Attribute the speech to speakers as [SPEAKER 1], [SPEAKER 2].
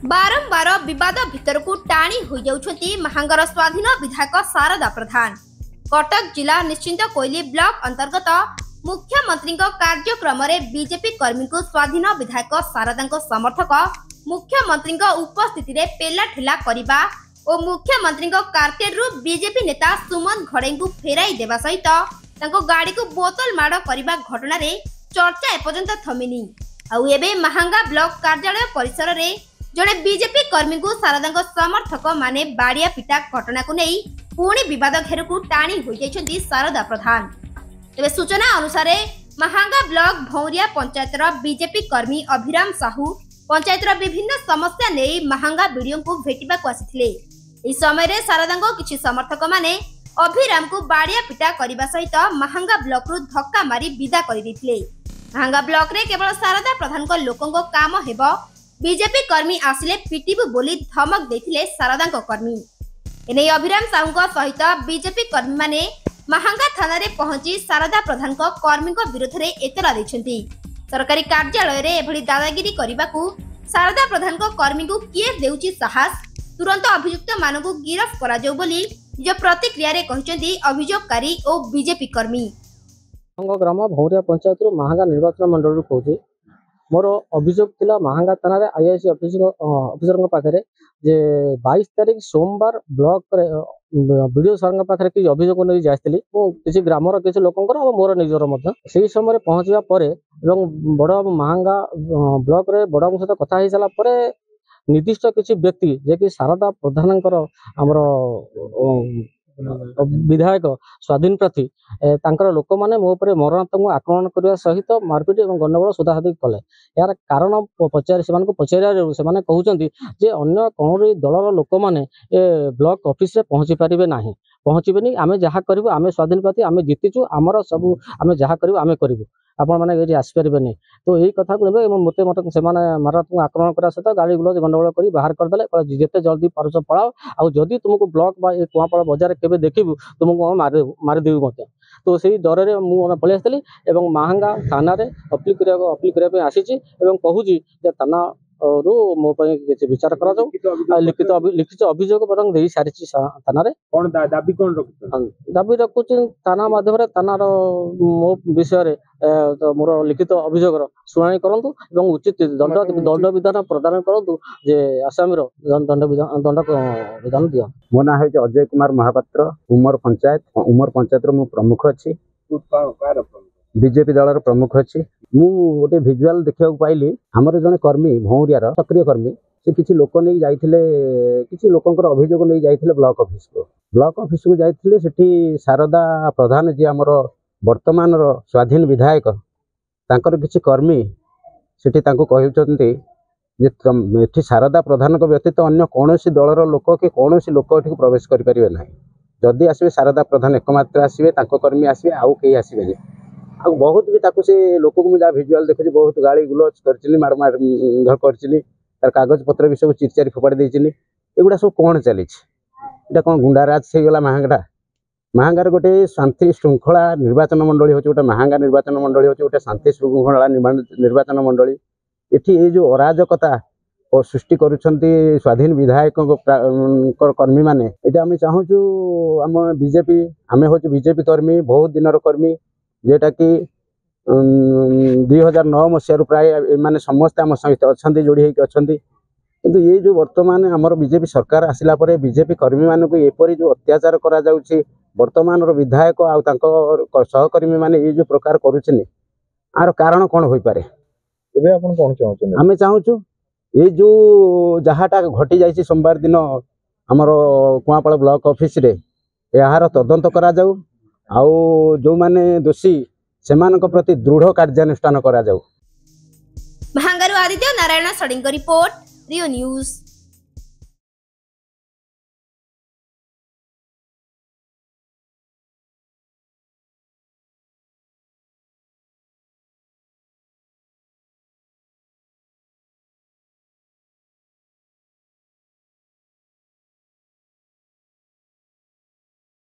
[SPEAKER 1] बारंबार विवाद भितर को टाणी हो जाउछंती महांगर स्वाधीन विधायक शारदा प्रधान। कटक जिला निश्चिंत कोइली ब्लॉक अंतर्गत मुख्यमंत्री कार्यक्रम बीजेपी कर्मी को स्वाधीन विधायक शारदा समर्थक मुख्यमंत्री उपस्थिति रे पेला ठेला करिबा और मुख्यमंत्री कारकेड रु बीजेपी नेता सुमन घड़े को फेराई देवा सहित तांको गाड़ी को बोतल माड़ करिबा घटना रे चर्चा एपर्यंत थमिनी। आउ एबे महांगा ब्लॉक कार्यालय परिसर रे जड़े बीजेपी कर्मी को शारदा समर्थक माने बाड़िया पिटा घटना को नहीं पुणी विवाद घेर को टाणी हो जाइछंती शारदा प्रधान। तेबे सूचना अनुसार महांगा ब्लॉक भौरिया पंचायतर बीजेपी कर्मी अभिराम साहू पंचायतर विभिन्न समस्या नहीं महांगा वीडियो को भेटिबा को आसिथिले। इस समय रे शारदा किछि समर्थक माने अभिराम को बाड़िया पिटा करने सहित महांगा ब्लॉक रु धक्का मारी विदा कर देथिले। महांगा ब्लॉक रे केवल शारदा प्रधान को लोकों को काम हेबो बीजेपी कर्मी आसिले पिटिबु बोली धमक देथिले शारदा कर्मी। एने अभिराम साहू सहित बीजेपी कर्मी माने महांगा थाना रे पहुंची शारदा प्रधान को कर्मी को विरोध रे एतला दैछंती। सरकारी कार्यालय रे एभली दादागिरी करबाकू शारदा प्रधान को कर्मी को किए देउची साहस तुरंत अभियुक्त मानकू गिरफ्त करा जाऊ बोली जो प्रतिक्रिया रे कहचंती अभियोगकारी और बीजेपी कर्मी।
[SPEAKER 2] ग्राम भौरिया पंचायत महांगा निर्वाचन मंडल कहूँ मोर अभियोग थिला महांगा थाना रे आईआईसी ऑफिसर पाखे जे 22 तारीख सोमवार ब्लॉक वीडियो सर पाखे कि अभियोग नहीं जाइली किसी ग्रामर किसी लोकंर और मोर निजर से समय पहुँचा बड़ महांगा ब्लॉक रे बड़ सहित कथा हो सारा निर्दिष्ट किसी व्यक्ति जे कि शारदा प्रधान आमर विधायक स्वाधीन प्रार्थी तांकर लोक माने मो ऊपर मरणात्मक आक्रमण करने सहित मारपिट और गंडगोल सुधाहादी कले। यार कारण पचार से कहते जे अन्य कौन दलर लोक मैंने ब्लॉक ऑफिस रे पहुँची पारे ना पहुँचबे आम जहाँ करूँ आम स्वाधीन प्रार्थी आम जीतिचु आमर सब आम जहाँ करूँ आम करूँ आपण मैंने आसपारे तो यही कथा को मत मत से मारात्मक आक्रमण करा सहित गाड़ी गुलज गंडगोल कर बाहर करदे जिते जल्दी पारस पड़ाओ आउ जदि तुमको ब्लॉक कुआपाड़ बजार के देखू तुमको मारिदेवी मत तो से डर से मुझे पलि आसती और महांगा थाना अपील करने आसी कहूँ थाना रु मो किसी विचार करा लिखित अभियोग बरং दे सारी थाना दाबी रखुची थाना माध्यम थानार मो विषय तो मोर लिखित अभियोग शुणाणी करूँ उचित दंड विधान प्रदान करूँ जे आसामी दंड विधान दिया।
[SPEAKER 3] मो ना है अजय कुमार महापात्र उमर पंचायत मु प्रमुख अच्छी बीजेपी दलर प्रमुख अच्छी मु गोटे भिजुआल देखा पाइली आमर जड़े कर्मी भौरियार सक्रिय कर्मी से किसी लोक नहीं जाइथिले किसी लोकंकर अभियोग नहीं जाइथिले ब्लॉक ऑफिस को जाइथिले सेठी शारदा प्रधान जी आमर वर्तमान स्वाधीन विधायक तांकर किसी कर्मी सेठी तांको कहउचंती जे एठी शारदा प्रधान को व्यतीत अन्य कौन दलर लोक कि कौन लोक एठी प्रवेश करि परिबे नाही जदि आसबे शारदा प्रधान एकमात्र आसबे तांको कर्मी आसबे आउ केही आसबे आ बहुत भी ताकू से लोक को मुझे भिजुआल देखुची बहुत गाड़ी गुलज कर मार मार धर कर तार कागज पत्र भी सब चिरचारी फोपाड़ी देनी एगुड़ा सब कौन चली कौन गुंडाराज से गला महांगार गोटे शांति श्रृंखला निर्वाचन मंडली हो गोटे महांगा निर्वाचन मंडली हो गोटे शांति श्रृंखला निर्वाचन मंडली एठी ये जो अराजकता और सृष्टि करुछंती स्वाधीन विधायक कर्मी माने एटा आम चाहूँ आम बीजेपी आम हूँ बीजेपी कर्मी बहुत दिन कर्मी जेटा कि 2009 मसीह प्राय माने समस्त आम सहित अच्छा जोड़ी होती किंतु ये जो वर्तमान आमर बीजेपी सरकार आसिला परे बीजेपी कर्मी मानक एपरी जो अत्याचार करा जाउछि वर्तमान विधायक आउ सहकर्मी माने ये जो प्रकार करुछन आर कारण कौन हो पारे
[SPEAKER 4] एबे आपण कोन चाहछन
[SPEAKER 3] आमे चाहूँ ये जो जहाटा घटी जाइछि सोमवार दिन आमर कुआपाड़ ब्लॉक ऑफिस रे यार तदंत करा जाऊ आउ जो माने दोषी सेमानक प्रति दृढ़ कार्यानुष्ठान करा जाऊ।
[SPEAKER 1] महांगारू आदित्य नारायण सडिंग रिपोर्ट रियो न्यूज।